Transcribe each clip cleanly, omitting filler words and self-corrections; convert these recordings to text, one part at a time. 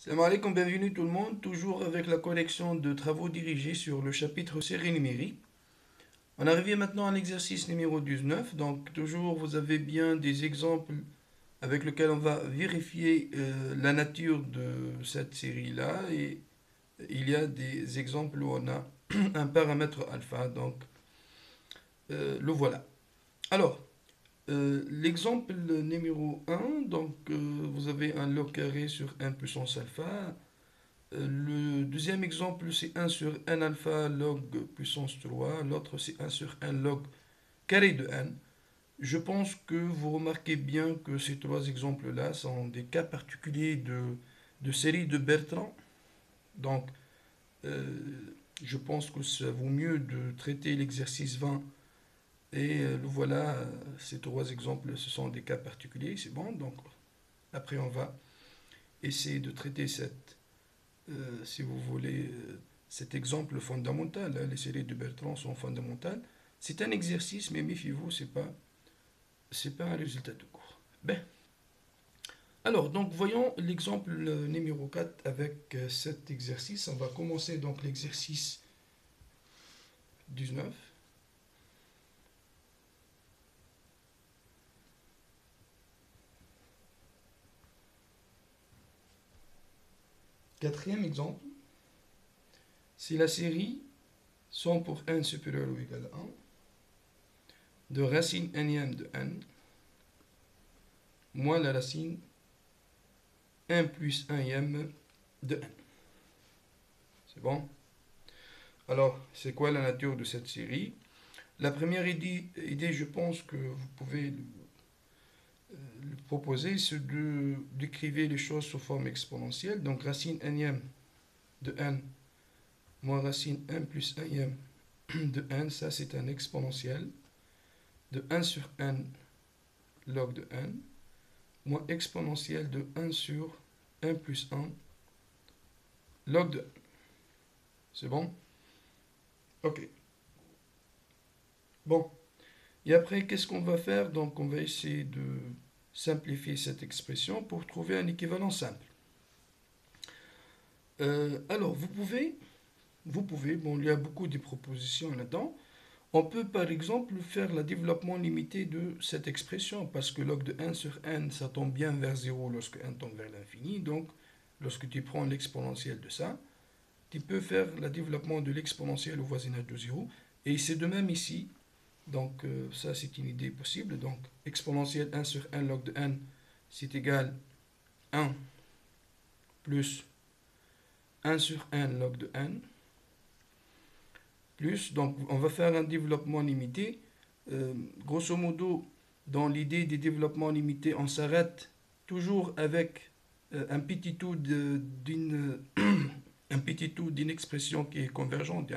Salam alaikum, bienvenue tout le monde, toujours avec la collection de travaux dirigés sur le chapitre série numérique. On arrive maintenant à l'exercice numéro 19, donc toujours vous avez bien des exemples avec lesquels on va vérifier la nature de cette série-là et il y a des exemples où on a un paramètre alpha, donc le voilà. Alors, l'exemple numéro un, donc vous avez un log carré sur 1 puissance alpha. Le deuxième exemple, c'est 1 sur n alpha log puissance 3. L'autre, c'est 1 sur n log carré de n. Je pense que vous remarquez bien que ces trois exemples-là sont des cas particuliers de série de Bertrand. Donc, euh, je pense que ça vaut mieux de traiter l'exercice 20. Et le voilà, ces trois exemples, ce sont des cas particuliers, c'est bon. Donc, après, on va essayer de traiter si vous voulez, cet exemple fondamental. Hein, les séries de Bertrand sont fondamentales. C'est un exercice, mais méfiez-vous, c'est pas un résultat de cours. Ben, alors, donc, voyons l'exemple numéro 4 avec cet exercice. On va commencer donc l'exercice 19. Quatrième exemple, c'est la série 100 pour n supérieur ou égal à 1 de racine nème de n moins la racine 1 plus 1 de n. C'est bon? Alors, c'est quoi la nature de cette série? La première idée, je pense que vous pouvez le proposer, c'est de d'écrire les choses sous forme exponentielle. Donc, racine nème de n moins racine 1 plus 1 de n, ça c'est un exponentiel de 1 sur n log de n, moins exponentiel de 1 sur 1 plus 1 log de n. C'est bon? Ok. Bon. Et après, qu'est-ce qu'on va faire? Donc, on va essayer de simplifier cette expression pour trouver un équivalent simple. Alors, vous pouvez, bon, il y a beaucoup de propositions là-dedans. On peut par exemple faire le développement limité de cette expression parce que log de 1 sur n, ça tombe bien vers 0 lorsque n tombe vers l'infini. Donc, lorsque tu prends l'exponentielle de ça, tu peux faire le développement de l'exponentielle au voisinage de 0. Et c'est de même ici. Donc, ça, c'est une idée possible. Donc, exponentielle 1 sur 1 log de n, c'est égal à 1 plus 1 sur n log de n, plus, donc on va faire un développement limité. Grosso modo, dans l'idée des développements limités, on s'arrête toujours avec un petit tout d'une un petit tout d'une expression qui est convergente,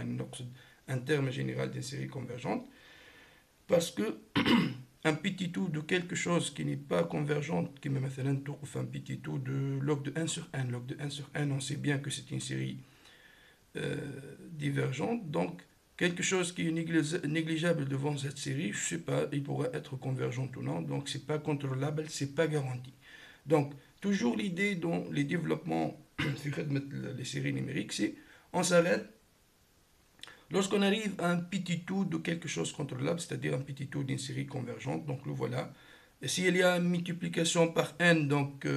un terme général d'une série convergente, parce que un petit tout de quelque chose qui n'est pas convergente, qui me met un petit tout de log de 1 sur 1. Log de 1 sur 1, on sait bien que c'est une série divergente. Donc, quelque chose qui est négligeable devant cette série, je ne sais pas, il pourra être convergent ou non. Donc, c'est pas contrôlable, c'est pas garanti. Donc, toujours l'idée dans les développements, les séries numériques, c'est on s'arrête lorsqu'on arrive à un petit tout de quelque chose contrôlable, c'est-à-dire un petit tout d'une série convergente. Donc, le voilà. Et s'il y a une multiplication par n, donc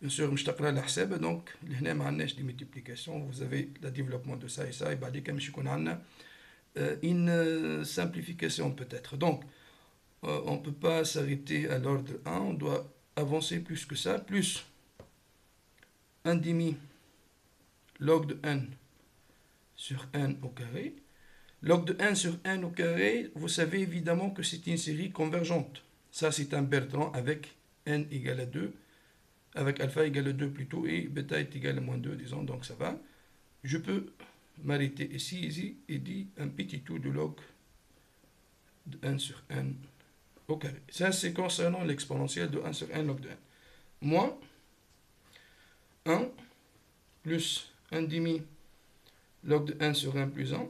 bien sûr, مش تقرا الحساب donc هنا ما عندناش دي multiplication, vous avez le développement de ça et ça et بعد كده مش يكون عندنا une simplification peut-être. Donc on ne peut pas s'arrêter à l'ordre 1, on doit avancer plus que ça, plus 1 demi log de n sur n au carré. Log de n sur n au carré, vous savez évidemment que c'est une série convergente. Ça c'est un Bertrand avec n égale à 2, avec alpha égale à 2 plutôt, et bêta est égal à moins 2, disons, donc ça va. Je peux m'arrêter ici et dire un petit tout de log de 1 sur n au carré. Ça, c'est concernant l'exponentielle de 1 sur n log de n. Moins 1 plus 1 demi log de 1 sur 1 plus 1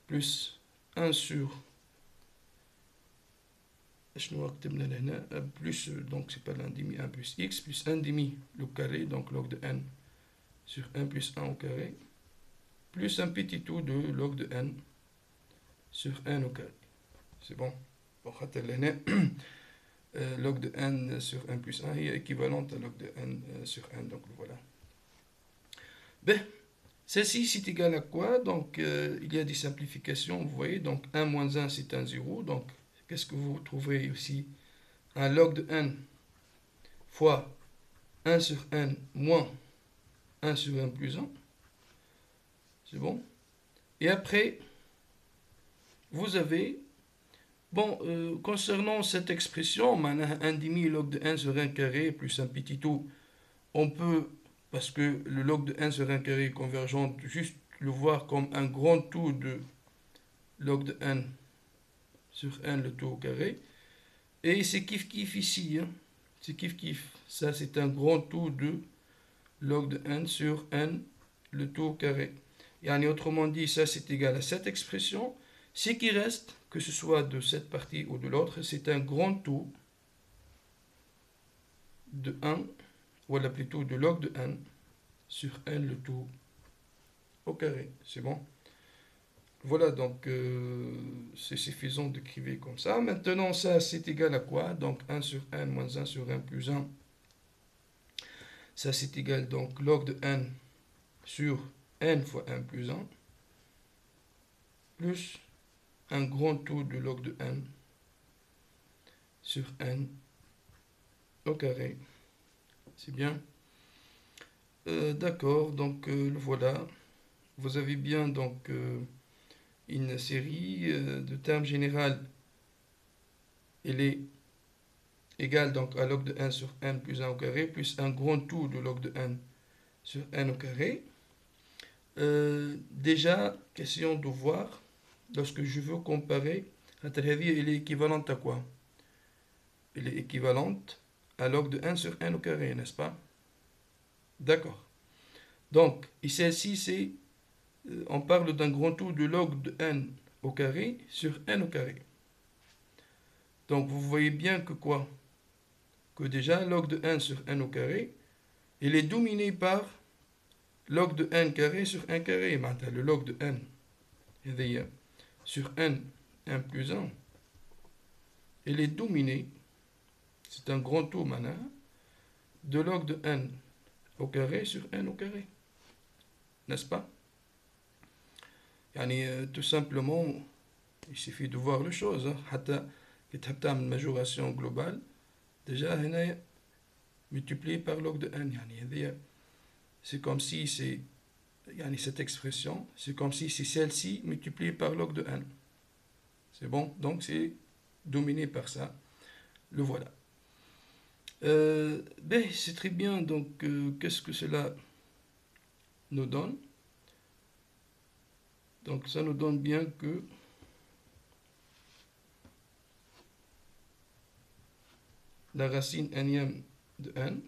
plus 1 sur plus, donc c'est pas l'un demi, 1 plus x, plus 1 demi le carré, donc log de n sur 1 plus 1 au carré, plus un petit tout de log de n sur n au carré. C'est bon. Bon, log de n sur 1 plus 1 est équivalente à log de n sur n, donc voilà. Ben, celle-ci c'est égal à quoi? Donc il y a des simplifications, vous voyez, donc 1 moins 1 c'est un 0, donc qu'est-ce que vous trouverez ici? Un log de n fois 1 sur n moins 1 sur 1 plus 1, c'est bon. Et après, vous avez, bon, concernant cette expression, 1 demi log de 1 sur 1 carré plus un petit tout, on peut, parce que le log de 1 sur 1 carré est convergent, juste le voir comme un grand tout de log de n sur n le tout au carré. Et c'est kiff ici, hein. C'est kiff. Ça, c'est un grand tout de log de n sur n le tout au carré. Et autrement dit, ça, c'est égal à cette expression. Ce qui reste, que ce soit de cette partie ou de l'autre, c'est un grand tout de 1, ou plutôt de log de n sur n le tout au carré. C'est bon? Voilà, donc c'est suffisant d'écrire comme ça. Maintenant, ça, c'est égal à quoi? Donc 1 sur n moins 1 sur 1 plus 1. Ça, c'est égal, donc log de n sur n fois 1 plus 1, plus un grand tout de log de n sur n au carré. C'est bien. D'accord, donc le voilà. Vous avez bien donc une série de termes généraux. Elle est égale donc à log de n sur n plus 1 au carré, plus un grand tout de log de n sur n au carré. Déjà, question de voir, lorsque je veux comparer, elle est équivalente à quoi? Elle est équivalente à log de n sur n au carré, n'est-ce pas? D'accord. Donc, et celle-ci, c'est, on parle d'un grand tout de log de n au carré sur n au carré. Donc, vous voyez bien que quoi? Que déjà, log de n sur n au carré, il est dominé par log de n carré sur 1 carré. Maintenant, le log de n sur n plus 1, il est dominé, c'est un grand tout maintenant, de log de n au carré sur n au carré. N'est-ce pas? Tout simplement, il suffit de voir les choses. حتى كتحبتها من majoration globale, déjà هنا multiplié par log de n. C'est comme si c'est cette expression, c'est comme si c'est celle-ci multipliée par log de n. C'est bon? Donc c'est dominé par ça. Le voilà. C'est très bien. Donc qu'est-ce que cela nous donne? Donc ça nous donne bien que la racine nème de n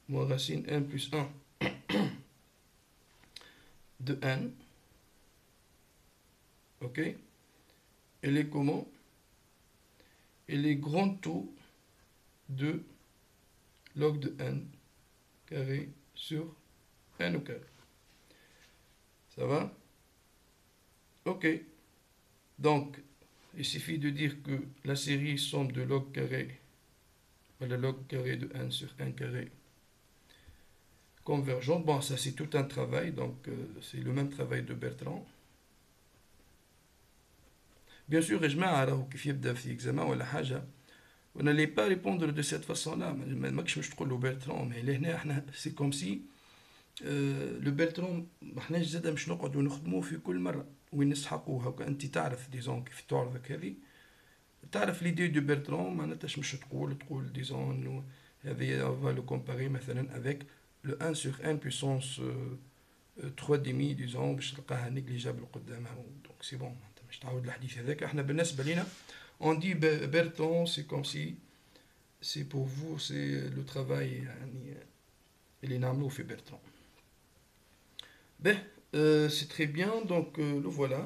moins racine n plus 1 de n, ok, elle est comment? Elle est grand tout de log de n carré sur n au carré. Ça va? Ok. Donc, il suffit de dire que la série somme de log carré, le log carré de n sur n carré convergente. Bon, ça c'est tout un travail, donc c'est le même travail de Bertrand. Bien sûr, je m'arrête كيف يبدأ في examen ولا حاجة. On n'allait pas répondre de cette façon-là. ما كش تقول له Bertrand, mais هنا احنا c'est comme si le Bertrand ما احناش زاد مش نقعدوا نخدموه في كل مرة وين نسحقوها. وانت تعرف ديزون كيف تعرضك هذه. تعرف ليدي دو Bertrand معناتها مش تقول ديزون انه هذه on va le comparer مثلا avec le 1 sur n puissance 3 demi disons باش تلقاها نيجليجابل قدامها. دونك سي بون مش تعاود الحديث هذاك. احنا بالنسبه لنا on dit Bertrand c'est comme si c'est pour vous c'est le travail يعني اللي نعملوه في Bertrand. C'est très bien, donc le voilà.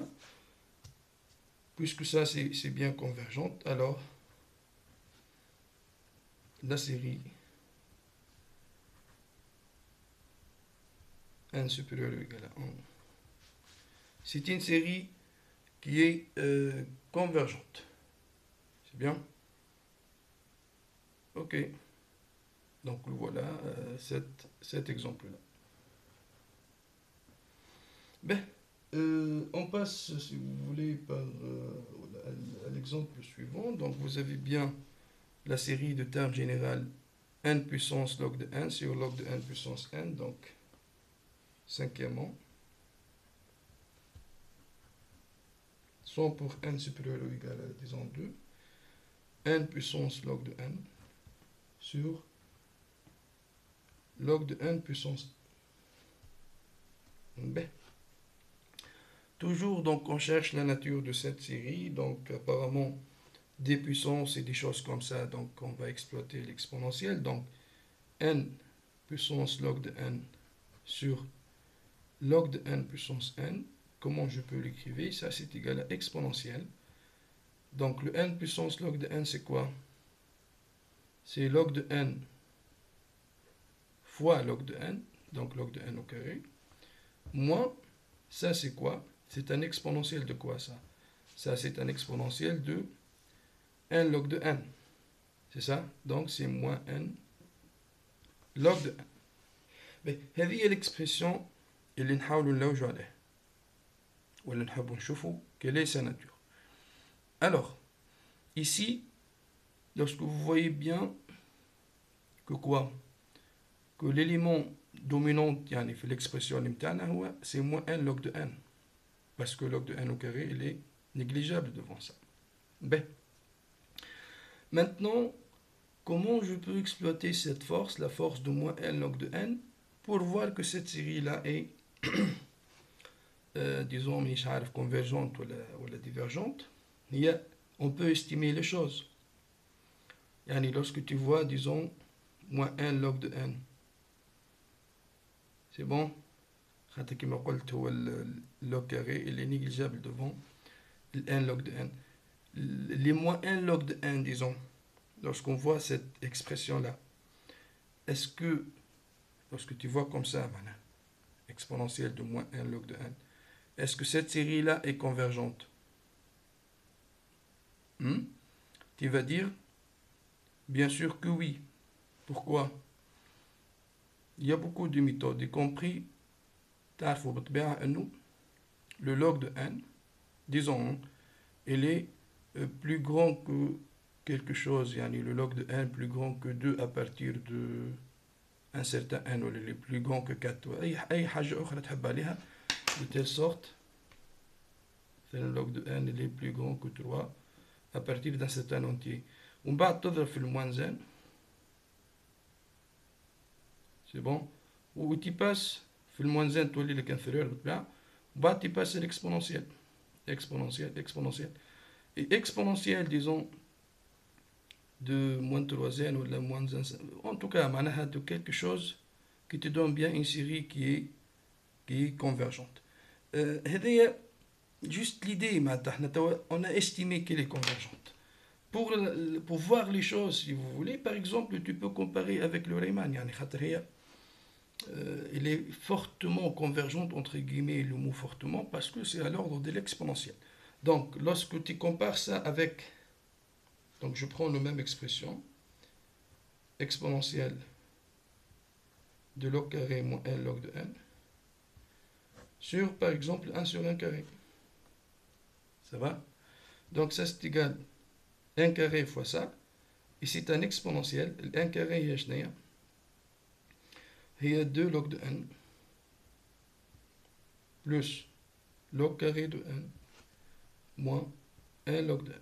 puisque ça c'est bien convergente, alors la série n supérieur ou égal à 1, c'est une série qui est convergente. C'est bien? Ok. Donc voilà cet exemple-là. Ben, on passe, si vous voulez, à l'exemple suivant. Donc vous avez bien la série de termes général n puissance log de n sur log de n puissance n. Donc, cinquièmement, 100 pour n supérieur ou égal à, disons, 2, n puissance log de n sur log de n puissance b. Toujours, donc, on cherche la nature de cette série. Donc, apparemment, des puissances et des choses comme ça. Donc, on va exploiter l'exponentielle. Donc, n puissance log de n sur log de n puissance n. Comment je peux l'écrire? Ça, c'est égal à exponentielle. Donc, le n puissance log de n, c'est quoi? C'est log de n fois log de n. Donc, log de n au carré. Moins, ça, c'est quoi? C'est un exponentiel de quoi, ça? Ça, c'est un exponentiel de n log de n. C'est ça? Donc, c'est moins n log de n. Mais, هذه هي l'expression اللي نحاولوا نلوجوا عليه. ولا نحبوا نشوفوا quelle est sa nature. Alors, ici, lorsque vous voyez bien que quoi? Que l'élément dominant يعني في l'expression اللي متاعنا هو c'est moins n log de n. Parce que log de n au carré, il est négligeable devant ça. Ben. Maintenant, comment je peux exploiter cette force, la force de moins n log de n, pour voir que cette série-là est, disons, convergente ou la divergente? On peut estimer les choses. Yani, lorsque tu vois, disons, moins n log de n, c'est bon? Comme je l'ai dit, le log carré il est négligeable devant le n log de n. Les moins n log de n, disons, lorsqu'on voit cette expression-là, est-ce que, lorsque tu vois comme ça, voilà, exponentielle de moins n log de n, est-ce que cette série-là est convergente? Tu vas dire, bien sûr que oui. Pourquoi? Il y a beaucoup de méthodes, y compris, le log de n, disons, il est plus grand que quelque chose, yani le log de n plus grand que 2 à partir de un certain n, ou il est plus grand que 4, de telle sorte, le log de n il est plus grand que 3 à partir d'un certain entier. On va تضرب في moins n, c'est bon, ou tu passes في moins n تولي لك inférieur بتاع, بعد tu passes l'exponentielle, exponentielle. Et exponentielle, disons, de moins 3n ou de moins 1, en tout cas, de quelque chose qui te donne bien une série qui est convergente. Juste l'idée, on a estimé qu'elle est convergente. Pour voir les choses, si vous voulez, par exemple, tu peux comparer avec le Riemann. Elle est fortement convergente, entre guillemets, le mot fortement, parce que c'est à l'ordre de l'exponentielle. Donc, lorsque tu compares ça avec, donc je prends la même expression, exponentielle de log carré moins 1 log de n, sur, par exemple, 1 sur 1 carré. Ça va? Donc, ça c'est égal à 1 carré fois ça, et c'est un exponentiel, 1 carré il y a 2 log de n, plus log carré de n, moins 1 log de n.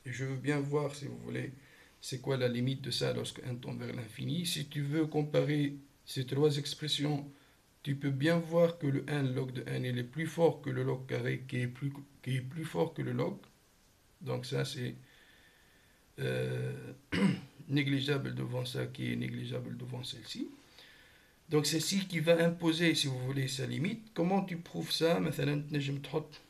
Et je veux bien voir, si vous voulez, c'est quoi la limite de ça lorsque n tend vers l'infini. Si tu veux comparer ces trois expressions, tu peux bien voir que le n log de n il est plus fort que le log carré qui est plus fort que le log. Donc ça c'est négligeable devant ça qui est négligeable devant celle-ci. Donc c'est celle qui va imposer, si vous voulez, sa limite. Comment tu prouves ça? مثلا تنجم تحط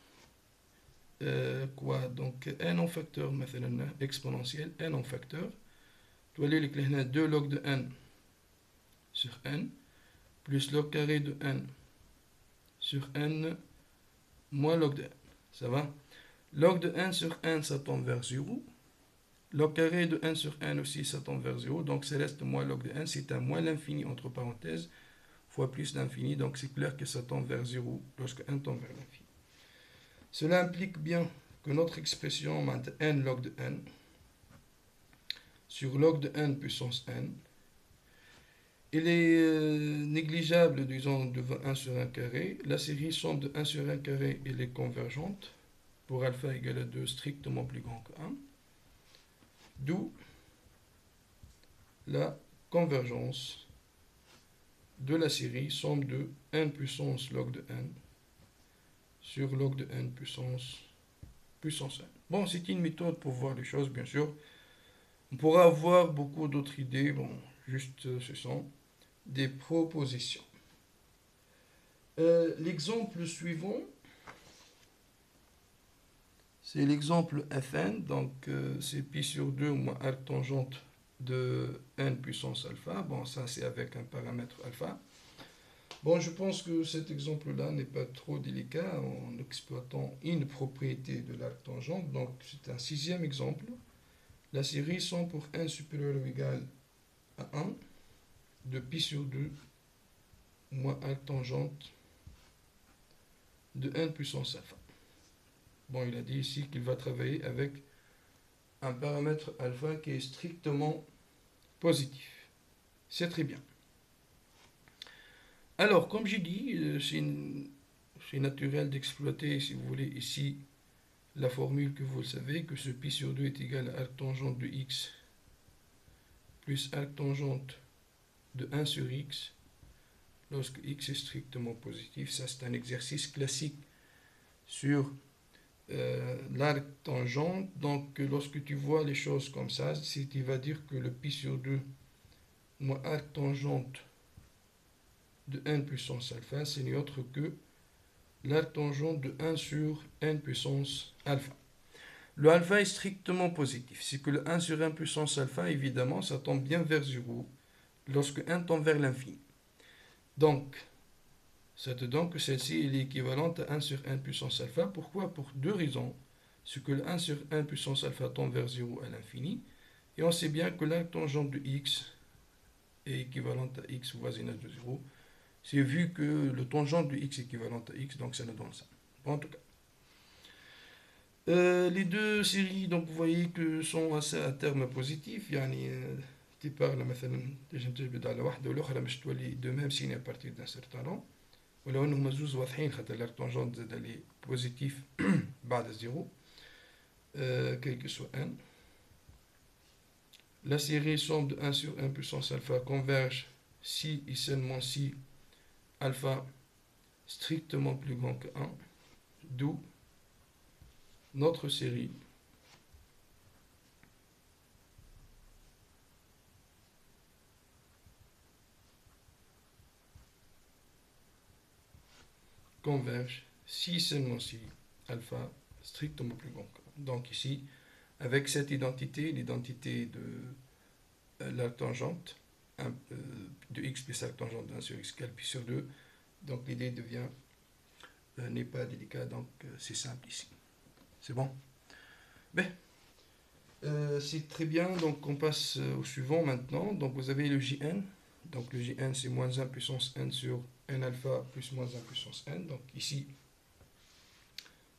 quoi donc n en facteur مثلا exponentielle n en facteur تولي لك لهنا 2 log de n sur n plus log carré de n sur n moins log de n. Ça va? Log de n sur n, ça tend vers 0. Log carré de n sur n aussi, ça tend vers 0. Donc, ça reste moins log de n. C'est un moins l'infini entre parenthèses fois plus l'infini. Donc, c'est clair que ça tend vers 0 lorsque n tend vers l'infini. Cela implique bien que notre expression n log de n sur log de n puissance n, il est négligeable, disons, de 1 sur 1 carré. La série somme de 1 sur 1 carré, elle est convergente pour alpha égale à 2 strictement plus grand que 1. D'où la convergence de la série somme de n puissance log de n sur log de n puissance n. Bon, c'est une méthode pour voir les choses, bien sûr. On pourra avoir beaucoup d'autres idées. Bon, juste ce sont des propositions. L'exemple suivant, c'est l'exemple Fn. Donc, c'est pi sur 2 moins arc tangente de n puissance alpha. Bon, ça, c'est avec un paramètre alpha. Bon, je pense que cet exemple-là n'est pas trop délicat en exploitant une propriété de l'arc tangente. Donc, c'est un sixième exemple. La série 100 pour n supérieur ou égal à 1 de pi sur 2 moins arc tangente de n puissance alpha. Bon, il a dit ici qu'il va travailler avec un paramètre alpha qui est strictement positif. C'est très bien. Alors, comme j'ai dit, c'est naturel d'exploiter, si vous voulez, ici, la formule que vous le savez, que ce pi sur 2 est égal à arc tangente de x plus arc tangente de 1 sur x lorsque x est strictement positif. Ça, c'est un exercice classique sur l'arc tangente. Donc, lorsque tu vois les choses comme ça, tu vas dire que le pi sur 2 moins arc tangente de n puissance alpha, c'est ni autre que l'arc tangente de 1 sur n puissance alpha. Le alpha est strictement positif. C'est que le 1 sur 1 puissance alpha, évidemment, ça tend bien vers 0 lorsque 1 tend vers l'infini. Donc, ça te donne que celle-ci est équivalente à 1 sur 1 puissance alpha. Pourquoi? Pour deux raisons. C'est que le 1 sur 1 puissance alpha tend vers 0 à l'infini. Et on sait bien que l'arc tangente de x est équivalente à x voisinage de 0. C'est vu que le tangente de x est équivalent à x, donc ça nous donne ça. Bon, en tout cas. Les deux séries, donc vous voyez que sont à terme positif. يعني تبارل مثلا تنجم تجبد على واحدة والأخرى مش تولي دو ميم سين à partir d'un certain temps. ولو انهم زوز واضحين خاطر l'arc tangente زاد لي بوزيتيف بعد الزيرو quel que soit n. La série somme de 1 sur 1 puissance alpha converge si et seulement si alpha strictement plus grand que 1, d'où notre série converge si seulement si alpha strictement plus grand que 1. Donc ici, avec cette identité, l'identité de l'arc tangente, de x plus arc tangente de 1 sur x égale pi sur 2, donc l'idée devient n'est pas délicate, donc c'est simple ici. C'est bon? Ben, c'est très bien, donc on passe au suivant maintenant. Donc vous avez le Jn, donc le Jn c'est moins 1 puissance n sur n alpha plus moins 1 puissance n. Donc ici,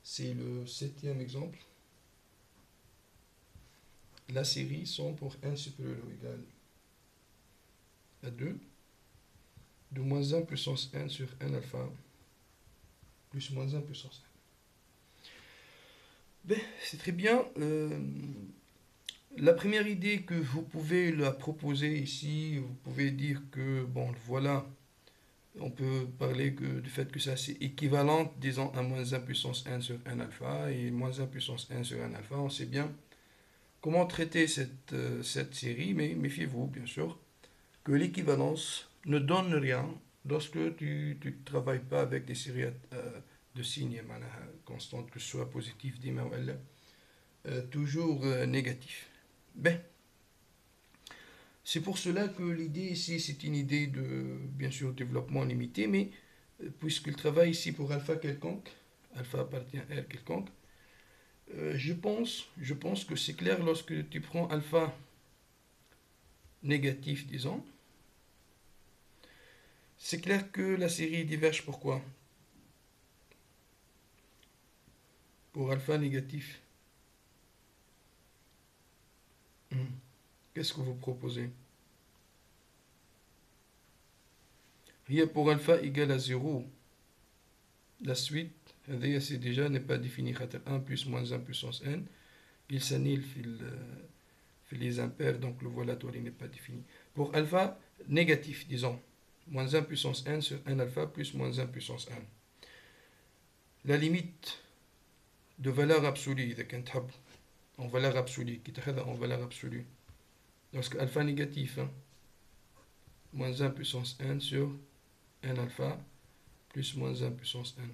c'est le septième exemple. La série 100 pour n supérieur ou égal à 2 de moins 1 puissance n sur n alpha plus moins 1 puissance n. Ben, c'est très bien. La première idée que vous pouvez la proposer ici, vous pouvez dire que, bon, voilà, on peut parler du fait que ça c'est équivalent, disons, à moins 1 puissance n sur n alpha et moins 1 puissance n sur n alpha. On sait bien comment traiter cette série, mais méfiez-vous, bien sûr, que l'équivalence ne donne rien lorsque tu ne travailles pas avec des séries de signe معناها constante, que ce soit positif ديما ولا toujours négatif. Ben, c'est pour cela que l'idée ici, c'est une idée de, bien sûr, développement limité, mais puisqu'il travaille ici pour alpha quelconque, alpha appartient à R quelconque, je pense que c'est clair lorsque tu prends alpha négatif, disons, c'est clair que la série diverge. Pourquoi? Pour alpha négatif. Qu'est-ce que vous proposez? Hier, pour alpha égale à 0, la suite, c'est déjà n'est pas défini. 1 plus moins 1 puissance n, il s'annule les impairs, donc le volatoire n'est pas défini. Pour alpha négatif, disons, moins 1 puissance n sur n alpha plus moins 1 puissance n. La limite de valeur absolue, en valeur absolue, qui est en valeur absolue, lorsque alpha négatif, moins 1 puissance n sur n alpha plus moins 1 puissance n.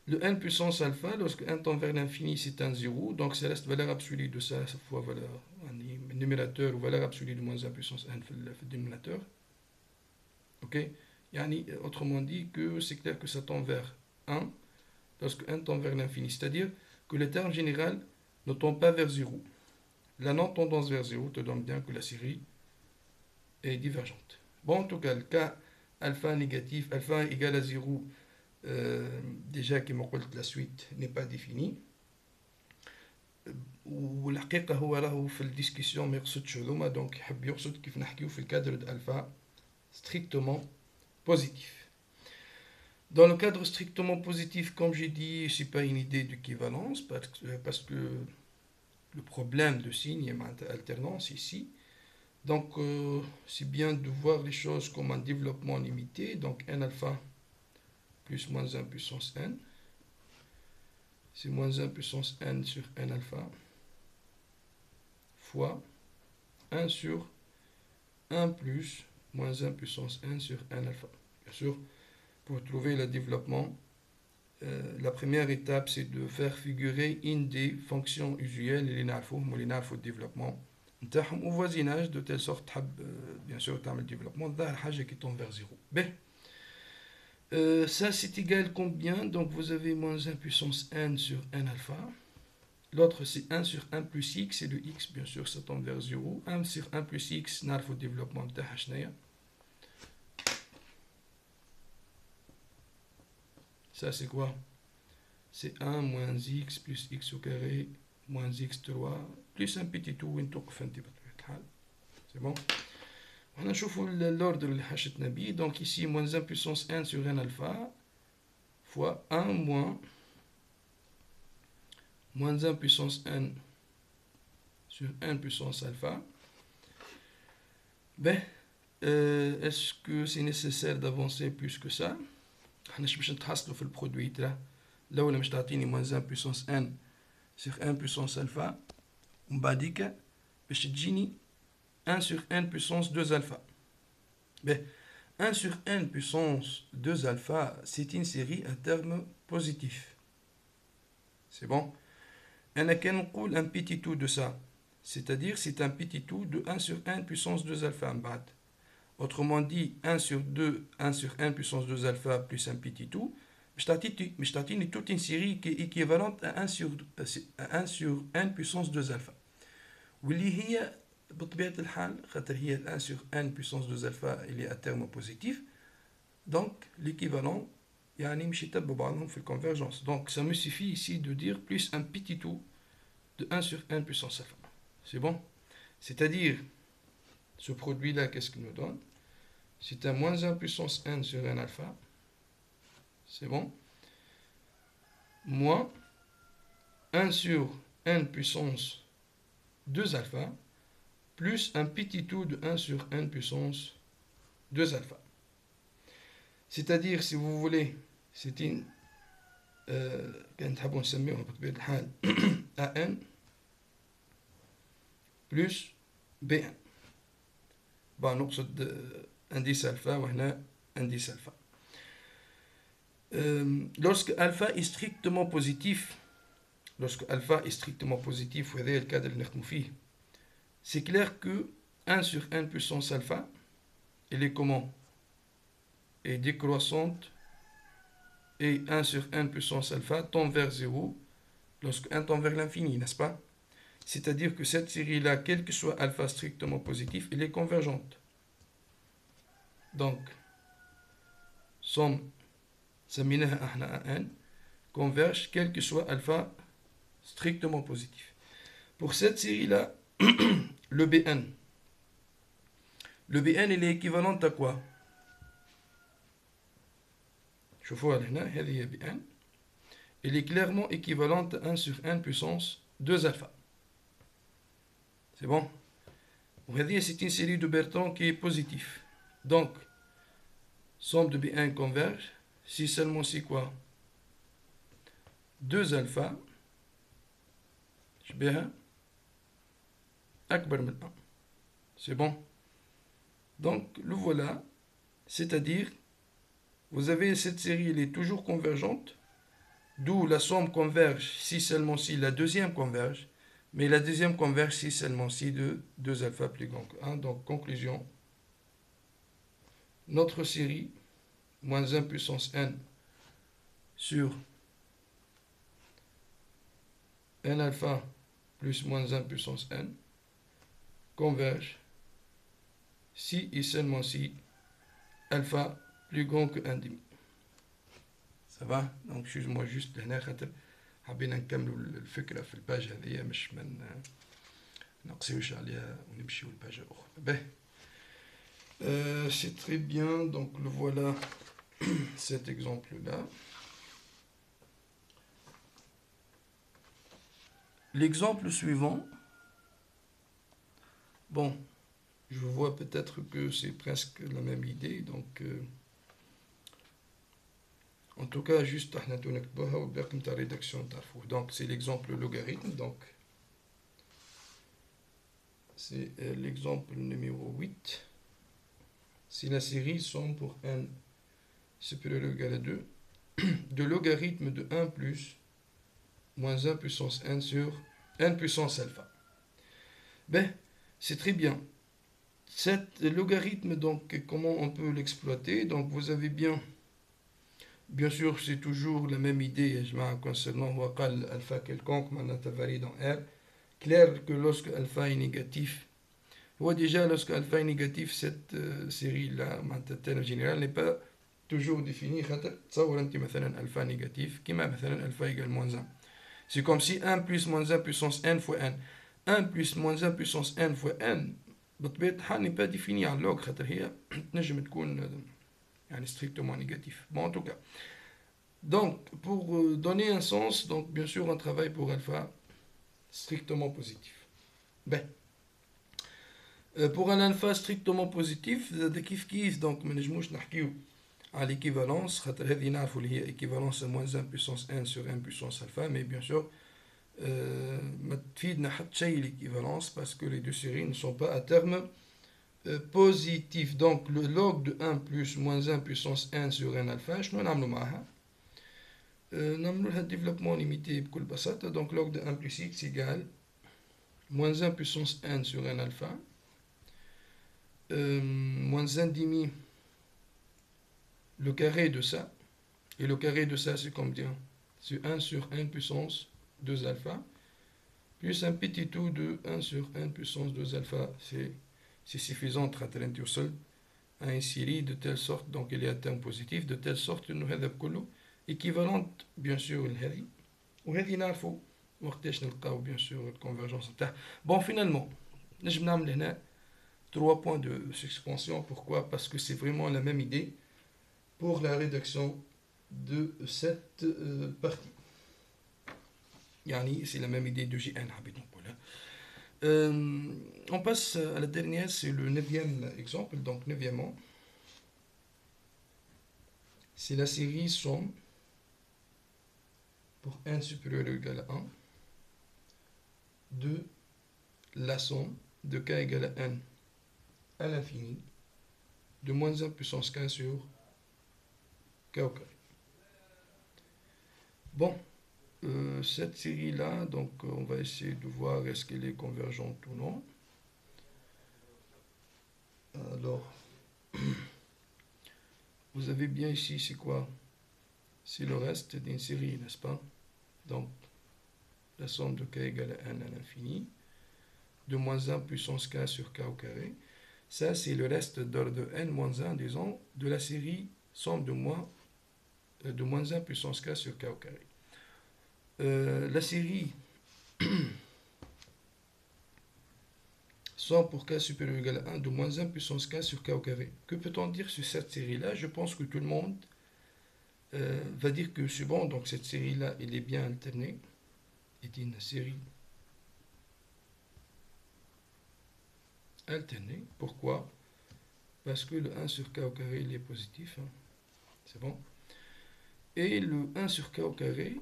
Le n puissance alpha, lorsque n tend vers l'infini, c'est un 0, donc ça reste valeur absolue de ça fois valeur numérateur ou valeur absolue de moins 1 puissance n le dénominateur. Ok? Autrement dit, que c'est clair que ça tend vers 1 lorsque n tend vers l'infini, c'est-à-dire que le terme général ne tend pas vers 0. La non-tendance vers 0 te donne bien que la série est divergente. Bon, en tout cas, le cas alpha négatif, alpha égale à 0, déjà qui que la suite n'est pas définie. والحقيقة هو راهو في الديسكسيون ما يقصدش هذوما دونك يحب يقصد كيف نحكيو في الكادر d'alpha strictement positif. Dans le cadre strictement positif, comme j'ai dit, c'est pas une idée d'équivalence parce que le problème de signe est alternance ici. Donc c'est bien de voir les choses comme un développement limité, donc n alpha plus moins 1 puissance n, c'est moins 1 puissance n sur n alpha fois 1 sur 1 plus moins 1 puissance n sur n alpha. Bien sûr, pour trouver le développement, la première étape, c'est de faire figurer une des fonctions usuelles, les نعرفوا développement au voisinage, de telle sorte, bien sûr, le développement, qui tombe vers 0. B. Ça, c'est égal combien? Donc, vous avez moins 1 puissance n sur n alpha. L'autre, c'est 1 sur 1 plus x, et le x, bien sûr, ça tombe vers 0. 1 sur 1 plus x, نعرفوا développement بتاعها. Ça, c'est quoi? C'est 1 moins x plus x au carré moins x3 plus un petit tout وين توقف انت بطبيعة الحال. C'est bon? On a نشوفوا l'ordre اللي حشتنا بيه. Donc ici, moins 1 puissance n sur n alpha fois 1 moins 1 puissance n sur n puissance alpha. Ben, est-ce que c'est nécessaire d'avancer plus que ça? احنا باش نتحصلوا في البرودوي تاع الاولى باش تعطيني moins 1 puissance n sur 1 puissance alpha ومن بعديك باش تجيني 1 sur n puissance 2 alpha. Ben, 1 sur n puissance 2 alpha, c'est une série à terme positif. C'est bon? On a un petit tout de ça. C'est-à-dire, c'est un petit tout de 1 sur n puissance 2 alpha. Autrement dit, 1 sur 1 puissance 2 alpha plus un petit tout. Je t'attends toute une série qui est équivalente à 1 sur n puissance 2 alpha. واللي هي بطبيعة الحال خاطر هي 1 sur n puissance 2 alpha il est à terme positif. Donc l'équivalent يعني مش يتبع بعضهم في الconvergence. Donc ça me suffit ici de dire plus un petit tout de 1 sur n puissance alpha. C'est bon? C'est-à-dire ce produit là, qu'est-ce qu'il nous donne? C'est un moins 1 puissance n sur n alpha. C'est bon? Moins 1 sur n puissance 2 alpha plus un petit tout de 1 sur n puissance 2 alpha. C'est-à-dire, si vous voulez, c'est une AN plus BN. نقصد indice alpha وهنا indice alpha. Lorsque alpha est strictement positif, lorsque alpha est strictement positif, وهذا الكادر اللي نخدمو فيه, c'est clair que 1 sur n puissance alpha, elle est comment? Est décroissante, et 1 sur n puissance alpha tend vers 0 lorsque 1 tend vers l'infini, n'est-ce pas? C'est-à-dire que cette série-là, quel que soit alpha strictement positif, elle est convergente. Donc, somme سميناها احنا n converge quel que soit alpha strictement positif. Pour cette série-là, le Bn, il est équivalent à quoi? شوفوها هنا, هذه هي Bn. Il est clairement équivalente à 1 sur n puissance 2 alpha. C'est bon? C'est une série de Bertrand qui est positive. Donc, somme de B1 converge si seulement c'est quoi? 2 alpha شبيها أكبر من 1. C'est bon? Donc, le voilà. C'est-à-dire, vous avez cette série, elle est toujours convergente, d'où la somme converge si seulement si la deuxième converge, mais la deuxième converge si seulement si de 2 alpha plus grand que 1. Donc, conclusion, notre série, moins 1 puissance n sur n alpha plus moins 1 puissance n, converge si et seulement si alpha plus grand que 1 demi. Ça va? Donc, excuse-moi juste هنا خاطر حبينا نكملوا الفكرة في الباج هذه, مش من نقصيوش عليها ونمشيو للباج الأخرى. باهي. C'est très bien, donc le voilà cet exemple-là. L'exemple suivant, bon, je vois peut-être que c'est presque la même idée, donc en tout cas, juste donc c'est l'exemple logarithme, donc c'est l'exemple numéro 8. Si la série somme pour n supérieur ou égal à 2 de logarithme de 1 plus moins 1 puissance n sur n puissance alpha. Ben, c'est très bien. Cet logarithme, donc, comment on peut l'exploiter? Donc, vous avez bien sûr, c'est toujours la même idée, concernant alpha quelconque, varie dans R. Clair que lorsque alpha est négatif, déjà lorsque alpha est négatif, cette série-là, en général, n'est pas toujours définie. Alpha négatif, qui m'a alpha égale moins 1. C'est comme si 1 plus moins 1 puissance n fois n. 1 plus moins 1 puissance n fois n, بطبيعة الحال n'est pas défini على اللوغ, خاطر هي تنجم تكون يعني strictement négatif. Bon, en tout cas. Donc, pour donner un sens, donc bien sûr, on travaille pour alpha strictement positif. Ben, pour un alpha strictement positif, donc ما نجموش نحكيو على l'équivalence, خاطر هذه نعرفوا اللي هي équivalence à moins 1 puissance n sur 1 puissance alpha, mais bien sûr, ما تفيدنا حتى شيء l'équivalence parce que les deux séries ne sont pas à terme positif. Donc le log de 1 plus moins 1 puissance n sur n alpha, شنو نعملوا معها؟ نعملوا لها développement limité بكل بساطة. Donc log de 1 plus x égale moins 1 puissance n sur n alpha, moins 1 demi le carré de ça, et le carré de ça c'est combien? C'est 1 sur n puissance 2 alpha, plus un petit tout de 1 sur n puissance 2 alpha. C'est suffisant à une série de telle sorte, donc il y a un terme positif, de telle sorte que nous avons équivalente bien sûr l'hadi, ou hadi نعرفوا وقتاش نلقاو bien sûr الconvergence بتاعها. Bon, finalement نجم نعمل هنا 3 points de suspension. Pourquoi? Parce que c'est vraiment la même idée pour la rédaction de cette partie. Yani, c'est la même idée de JN. On passe à la dernière, c'est le 9e exemple. Donc, 9e, c'est la série somme pour n supérieur ou égal à 1 de la somme de k égale à n à l'infini de moins 1 puissance k sur k au carré. Bon, cette série-là, donc on va essayer de voir est-ce qu'elle est convergente ou non. Alors, vous avez bien ici, c'est quoi? C'est le reste d'une série, n'est-ce pas? Donc, la somme de k égale à 1 à l'infini, de moins 1 puissance k sur k au carré. Ça, c'est le reste d'ordre de n moins 1, disons, de la série somme de moins 1 puissance k sur k au carré. La série 100 pour k supérieur ou égal à 1 de moins 1 puissance k sur k au carré. Que peut-on dire sur cette série-là? Je pense que tout le monde va dire que c'est bon, donc cette série-là, elle est bien alternée. C'est une série alternée. Pourquoi? Parce que le 1 sur k au carré, il est positif. Hein. C'est bon. Et le 1 sur k au carré,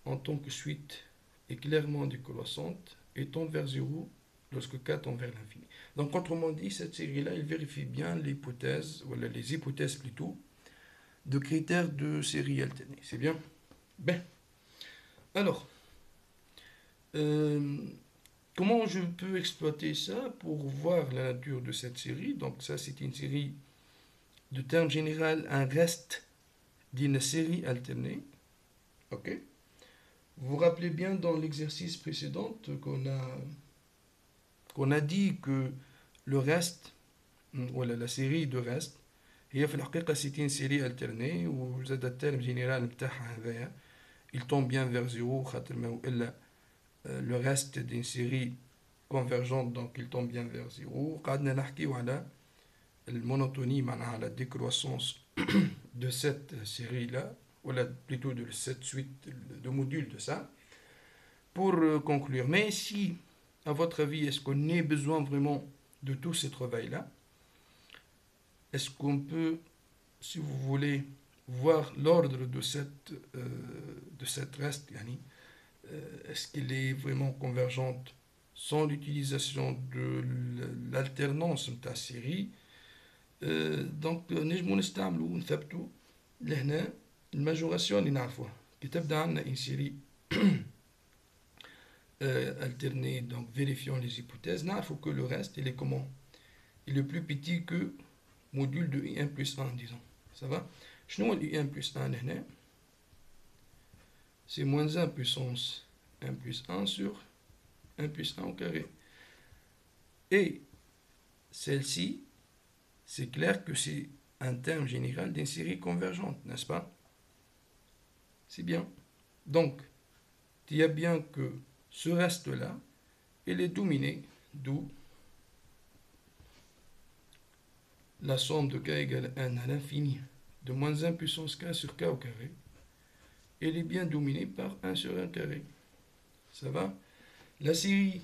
en tant que suite, est clairement décroissante et tend vers 0 lorsque k tend vers l'infini. Donc, autrement dit, cette série-là, il vérifie bien l'hypothèse, voilà, les hypothèses plutôt, de critères de série alternée. C'est bien? Ben. Alors, comment je peux exploiter ça pour voir la nature de cette série? Donc, ça, c'est une série de terme général, un reste d'une série alternée. OK? Vous vous rappelez bien dans l'exercice précédent qu'on a dit que le reste, voilà, la série de reste, هي في الحقيقة c'est une série alternée وزاد الترم جينيرال نتاعها هذايا il tombe bien vers zéro خاطر ما هو إلا le reste d'une série convergente donc il tombe bien vers zéro قعدنا نحكيو على المونوtonie معناها على décroissance de cette série là ou plutôt de cette suite de modules de ça pour conclure. Mais si, à votre avis, est-ce qu'on ait besoin vraiment de tout ce travail-là? Est-ce qu'on peut, si vous voulez, voir l'ordre de cette reste, yani, est-ce qu'elle est vraiment convergente sans l'utilisation de l'alternance de ta série? Donc نجمو نستعملو نثبتو لهنا الماجوراسيون اللي نعرفوها كي تبدا عندنا une série alternée, donc vérifions les hypothèses, نعرفو que le reste il est comment? Il est plus petit que module de i1 plus 1 disons. Ça va? شنو هو i1 plus 1 هنا؟ C'est moins 1 puissance 1 plus 1 sur 1 plus 1 au carré. Et celle-ci, c'est clair que c'est un terme général d'une série convergente, n'est-ce pas? C'est bien. Donc, il y a bien que ce reste-là, il est dominé, d'où la somme de k égale 1 à l'infini de moins 1 puissance k sur k au carré, elle est bien dominée par 1 sur 1 carré. Ça va? La série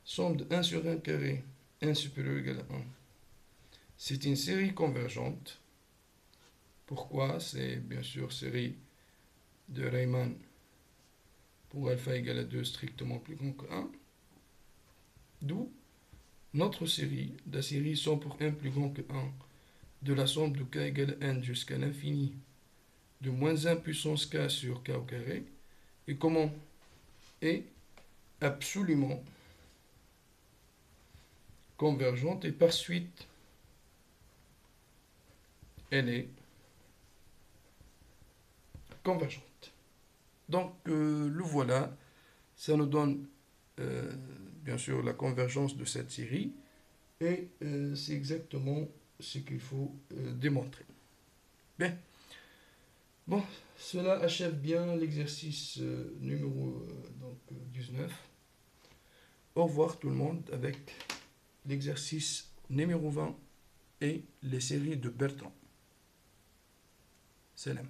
somme de 1 sur 1 carré, 1 supérieur ou égal à 1. C'est une série convergente. Pourquoi? C'est bien sûr série de Riemann pour alpha égale à 2 strictement plus grand que 1. D'où notre série, la série somme pour 1 plus grand que 1 de la somme de k égale à n jusqu'à l'infini de moins 1 puissance k sur k au carré. Et comment? Est absolument convergente et par suite elle est convergente. Donc le voilà, ça nous donne bien sûr la convergence de cette série et c'est exactement ce qu'il faut démontrer. Bien. Bon, cela achève bien l'exercice numéro 19. Au revoir tout le monde avec l'exercice numéro 20 et les séries de Bertrand. Salam.